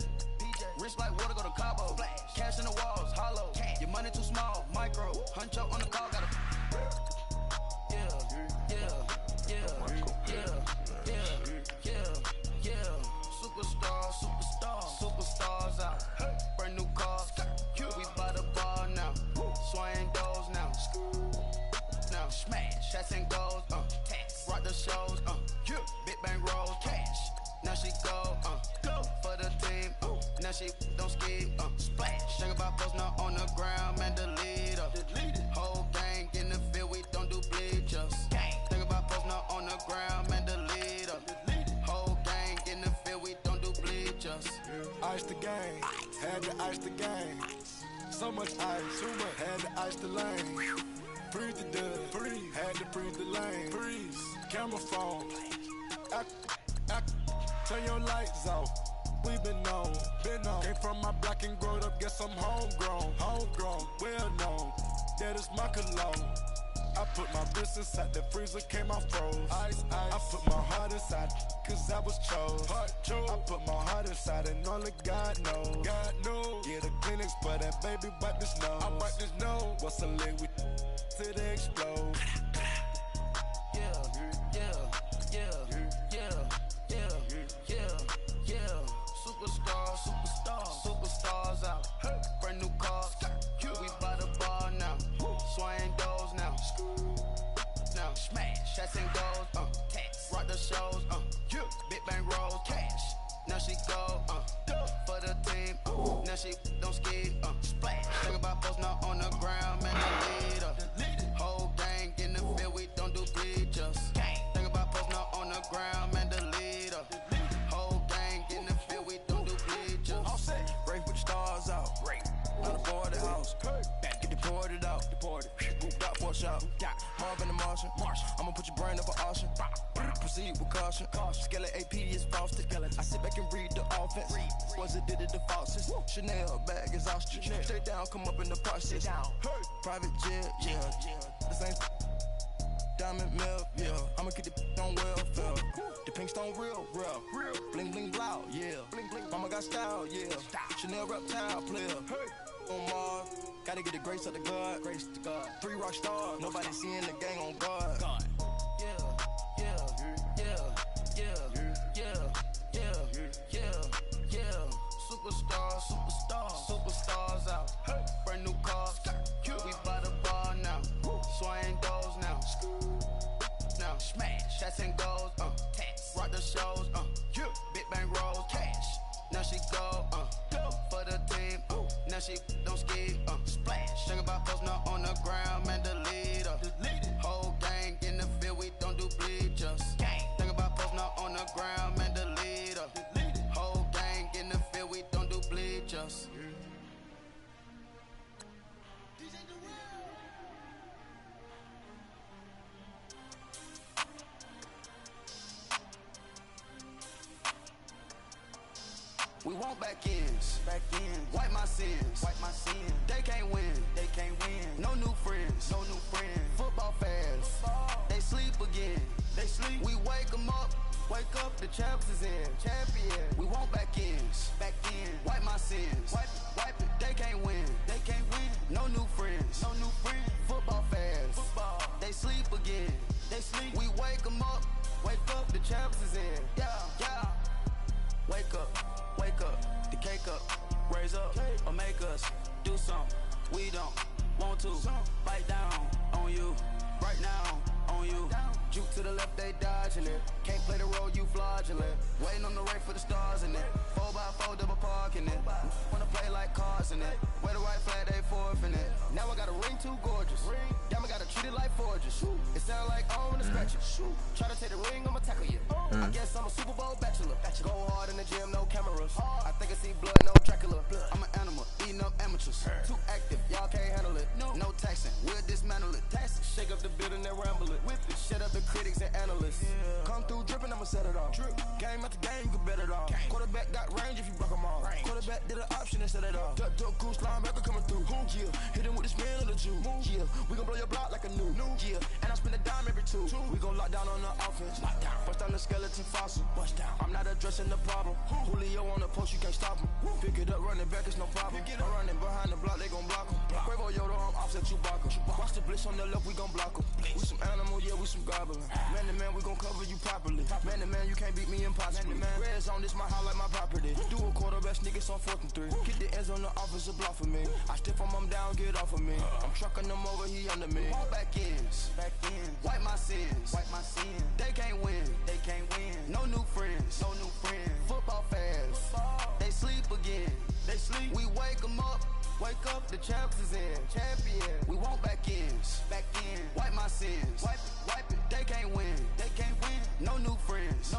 rich like water, go to Cabo. Cash in the walls, hollow. Your money too small, micro. Huncho on the call, gotta. Superstars out. Brand new cars. We by the bar now. Swaying doors now. Now smash. Shots and goals. Rock the shows. Big bang rolls. Cash. Now she go. For the team. Now she don't ski. Splash. Think about post now on the ground. Man, delete her. Whole gang in the field. We don't do bleachers. Think about post now on the ground. Man, delete her. Whole gang in the field. We don't do bleachers. Ice the game, had to ice the game. So much ice, had to ice the lane. Freeze the dud, had to freeze the lane. Freeze, camera phone. Turn your lights off. We been on. Came from my block and growed up. Guess I'm homegrown, well known. That is my cologne. I put my wrist inside the freezer, came out froze. Ice. I put my heart inside, cause I was chose. I put my heart inside and only God knows. Yeah, the clinics, but that baby wipe this nose. I wipe this nose. What's a leg with till they explode? Superstars out. Brand new cars. We by the bar now. Swaying doors now. Now smash. Shots and goals. Rock the shows. Big bang rolls. Cash. Now she go. For the team. Now she don't ski. Splash. Think about post now on the ground. Man, the leader. Whole gang in the field. We don't do bleachers. Think about post now on the ground. Man, the leader. Whole gang in the field. We don't do bleachers. All set. Race with the stars out. Not a boarded house. Get deported out. Moved out for a shot. Marvin the Martian. I'ma put your brain up for auction. Proceed with caution. Skeleton AP is frosted. I sit back and read the offense. Was it did it the falsest? Chanel bag is ostrich. Stay down, come up in the process. Private jet, yeah. This ain't diamond milk, yeah. I'ma keep the on welfare. The pink stone real. Bling bling loud, yeah. Mama got style, yeah. Chanel reptile player. On Mars, gotta get the grace of the God. 3 rock stars, nobody seeing the gang on guard. Superstars out. Brand new cars. We by the bar now. Swaying doors now. Now smash. Shots and goals. Rock the shows. Big bang rolls. Cash. Now she go. For the team. Now she don't ski. Splash. Think about post now on the ground. Man, the leader. Whole gang in the field. We don't do bleachers. Think about post now on the ground. Man, the leader. Whole gang in the field. We don't do bleachers. We want back ends. Wipe my sins. They can't win. No new friends. Football fans. They sleep again. We wake them up. The champs is in. Champion. We want back ends. Wipe my sins. Wipe it. They can't win. No new friends. Football fans. They sleep again. We wake them up. The champs is in. Yeah. Wake up, the cake up, raise up, or make us do something we don't want to. Bite down on you, right now on you. Juke to the left, they dodging it. Can't play the role, you fraudulent. Waiting on the right for the stars in it. 4x4 double parking it. Wanna play like cars in it. Wear the right flag, they forfeiting it. Now I got a ring too gorgeous. Damn, I gotta treat it like forges. It sound like I wanna scratch it. Try to take the ring, I'ma tackle you. I guess I'm a Super Bowl bachelor. Go hard in the gym, no cameras. I think I see blood, no Dracula. I'm an animal, eating up amateurs. Too active, y'all can't handle it. No taxing, we'll dismantle it. Shake up the building and ramble it. Whip it, shut up the critics and analysts. Come through dripping, I'ma set it off. Game after game, you can bet it off. Quarterback got range if you block them all. Quarterback did an option and set it off. Duck goose linebacker coming through. Yeah, hit him with the spin of the Jew. Yeah, we gon' blow your block like a new. Yeah, and I spend a dime every two. We gon' lock down on the offense. Bust down the skeleton fossil. I'm not addressing the problem. Julio on the post, you can't stop him. Pick it up, running back, it's no problem. I'm running behind the block, they gon' block him. Quavo Yoda, I'm offset Chewbacca. Watch the blitz on the left, we gon' block him. We some animal, yeah, we some goblin. Man to man, we gon' cover you properly. Man to man, you can't beat me impossibly. Red zone, this my highlight, my property. Do a quarterback, niggas on 4th and 3. Get the ends on the offensive block for me. I stiff him down, get off of me. I'm trucking them over, he under me. All back ends, wipe my sins, They can't win, No new friends, Football fans, they sleep again. We wake them up. Wake up, the champs is in. Champion. We want back ends. Wipe my sins. Wipe it. They can't win. No new friends.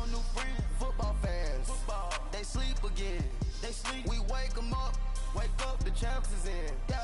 Football fans. They sleep again. We wake them up. Wake up, the champs is in. Yeah.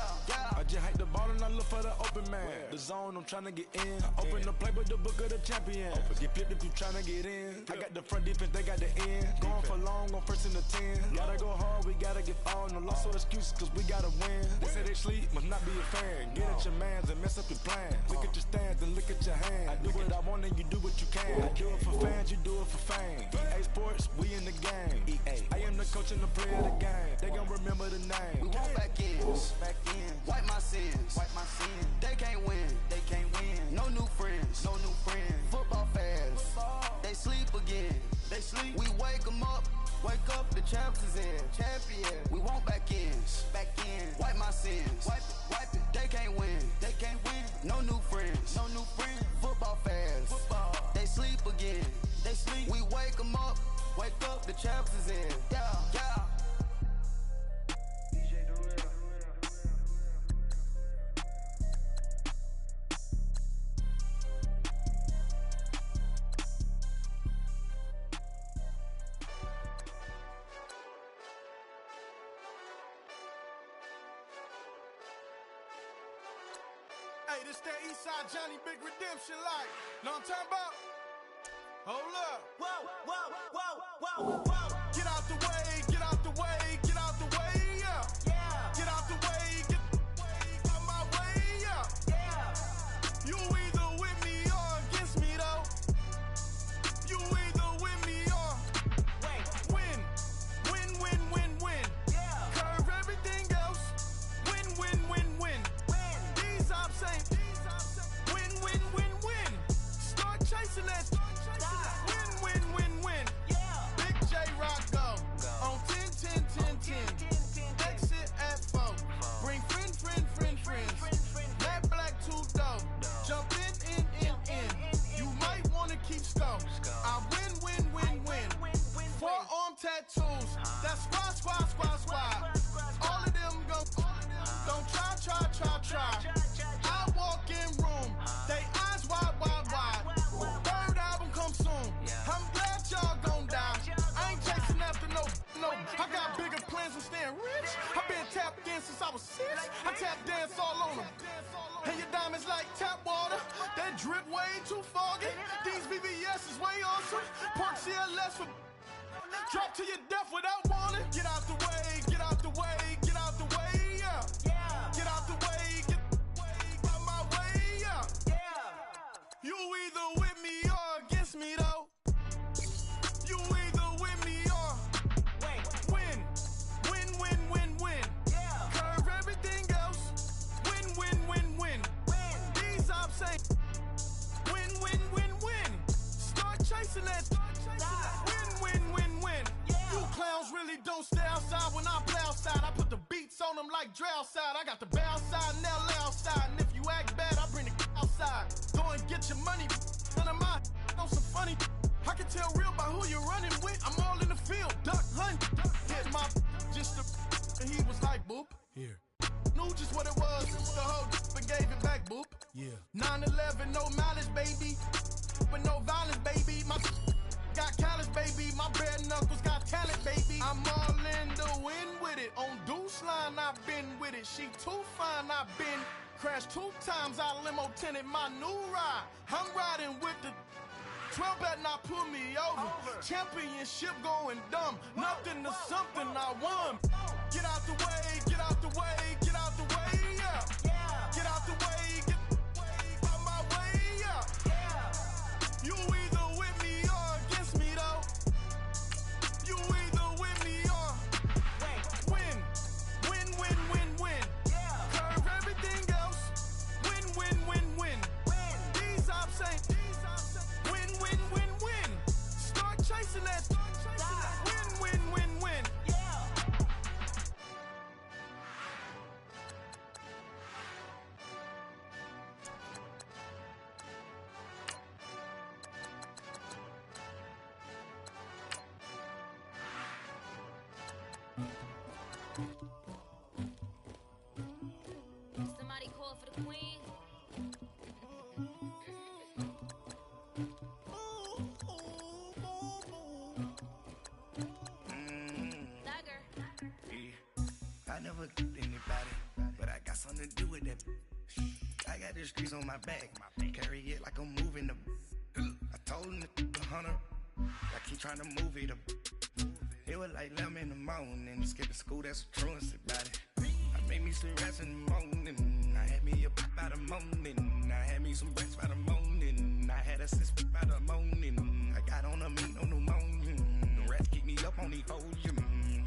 I just hate the ball and I look for the open man. The zone, I'm trying to get in. I open the play with the book of the champion. Get flipped if you trying to get in. I got the front defense, they got the end. Going for long on 1st and the 10. Gotta go hard, we gotta get all. No loss or excuses, cause we gotta win. They say they sleep, must not be a fan. Get at your mans and mess up your plans. Look at your stands and look at your hands. I do what I want and you do what you can. I do it for fans, you do it for fame. EA Sports, we in the game. I am the coach and the player of the game. They gon' remember the name. We want back ends. Wipe my sins. They can't win. No new friends. Football fans. They sleep again. We wake them up. Wake up, the champs is in. Champion. We want back ends. Wipe my sins. Wipe it. They can't win. No new friends. Football fans. They sleep again. We wake them up. Wake up, the champs is in. Yeah. Hey, this that Eastside Johnny Big Redemption like. Know what I'm talking about? Hold up. Whoa. Get out the way, get out the way, get out the way, yeah. Get out the way, get out my way, yeah. You either with me or against me, though. You either with me or win. Curve everything else. Win. These ops ain't win. Start chasing that. Win. Big J Rock go on 10. Exit at 4. Bring friends. That black two dope. Jump in. You might wanna keep score. I win. Forearm tattoos. That's squad. All of them go. Don't try. I walk in room. They eyes wide. Third album come soon. I'm glad y'all gon' die. I ain't chasing after no. I got bigger plans than staying rich. I been tapped in since I was 6. I tap dance all on them. And your diamonds like tap water. That drip way too foggy. These BBS is way awesome. Park CLS for drop to your death without warning. Get out the way, yeah. Get out the way, get out my way, yeah. You either with me or against me, though. You either with me or win. Curve everything else. Win. These ops ain't win. Start chasing that. Win. You clowns really don't stay outside when I play outside. I put the beats on them like Dre outside. I got the bow side and LA outside. And if you act bad, I bring the outside. Go and get your money. None of my this what it was. The whole and gave it back, boop. Yeah. 9/11, no malice, baby. But no violence, baby. My got callous, baby. My bare knuckles got talent, baby. I'm all in the wind with it. On Deuce line, I've been with it. She too fine, I've been crashed 2 times. I limo tinted my new ride. I'm riding with the 12 better not pull me over. Championship going dumb. Nothing to something I won. Get out the way, get out the way, get out the way, yeah. Get out the way, get out my way, yeah. You either with me or against me, though. You either with me or win. Win, win, win, win. Curve everything else. Win, win, win, win. These ops ain't. Win, win, win, win. Start chasing that. Win, win, win, win. Somebody call for the queen. Dagger. I never killed anybody, but I got something to do with that. I got the streets on my back, carry it like I'm moving the. I told him the hunter, I keep trying to move it up. It was like 11 in the morning, skipping school, that's the truancy about it. I made me some rats in the morning, I had me a pop by the morning, I had me some breaks by the morning, I had a sis by the morning, I got on a meat on the morning, the rats keep me up on the podium,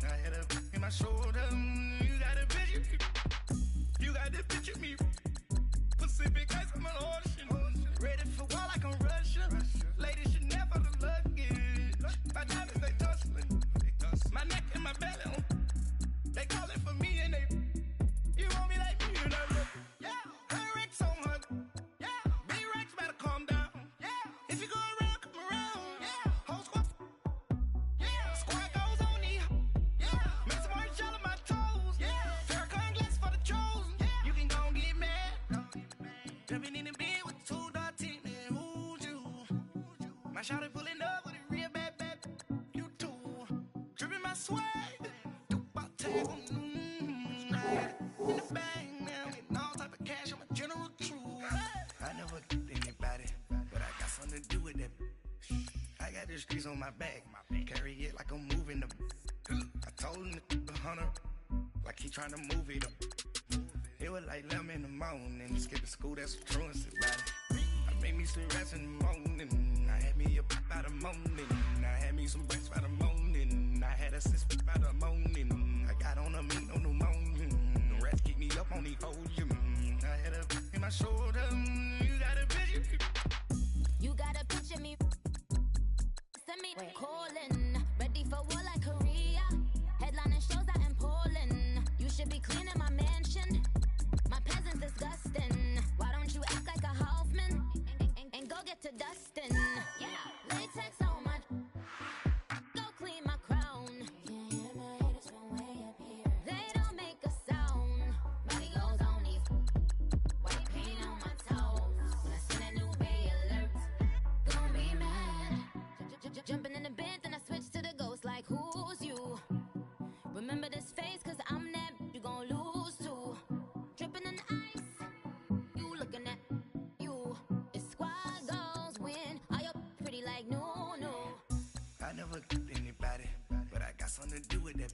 I had a in my shoulder, you got a picture, you got the picture me, Pacific ice, I'm an ocean, ready for war like I'm Russian, ladies should never the luggage, my diamonds they tussling, my neck and my belly on, they calling for me and they, you want me like me and I look, yeah, her Rex on her, yeah, B-Rex better calm down, yeah, if you go around, come around, yeah, whole squad, yeah, squad goes on me, yeah, make some orange gel on my toes, yeah, Farrakhan glass for the chosen, yeah, you can go and get mad, jumping in the bed with 2 dark teeth, and who's you, my shawty pulling up with a real bad, you too, dripping my swag, tag on, in the bag now, getting all type of cash, I'm a general true. I never killed anybody, but I got something to do with that. I got the streets on my back, carry it like I'm moving the. I told him the hunter, like he trying to move it up. It was like 11 in the morning, skipping school, that's the truancy about it. I made me some rats in the morning, I had me a pop by the morning, I had me some breaks by the morning, I had a sis by the morning, I got on a meat on the morning, the rats keep me up on the podium, I had a in my shoulder, you got a picture, You gotta picture me. Send me calling. Ready for war like Korea. Headlining shows out in Poland. You should be cleaning my mansion. My peasants disgusting. Why don't you act like a Hoffman and go get to dustin'? Yeah, latex on my. Go clean my crown. Can't hear my haters from way up here. They don't make a sound. Body goes on these. White paint on my toes. When I send a new bay alert, gon' be mad. Jumping in the bed, then I switch to the ghost like who's you? Remember this face, cause I'm that you gon' lose too. Dripping in ice, you looking at you. It's squad goals win. Are you pretty like no? I never killed anybody, but I got something to do with that.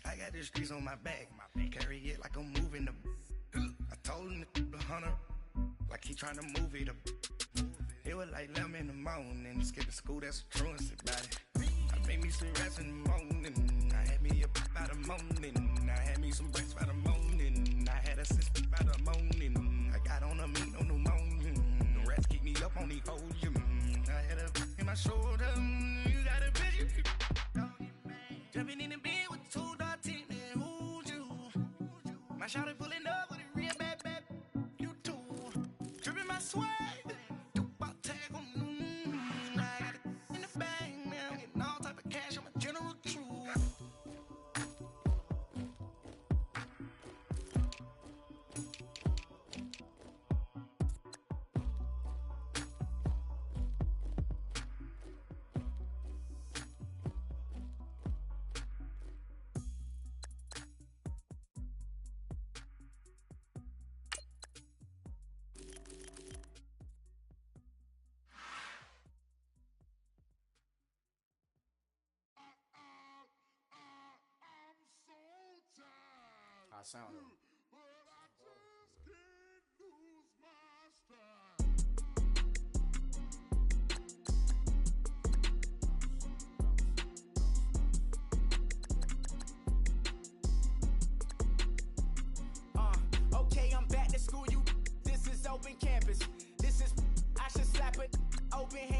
I got the streets on my back, carry it like I'm moving the. I told him the hunter, like he trying to move it up. It was like 11 in the morning, skipping school, that's the truancy about it. I made me some rats in the morning, I had me a pop by the morning, I had me some breaks by the morning, I had a sister by the morning, I got on a meat on the morning, the rats keep me up on the podium, I had a in my shoulder, you got a picture, jumping in the bed with 2 dark teeth, and who's you? My shawty pulling up with a real bad, you too, dripping my swag. sound though. Okay, I'm back to school. This is open campus. This is I should slap it open hand.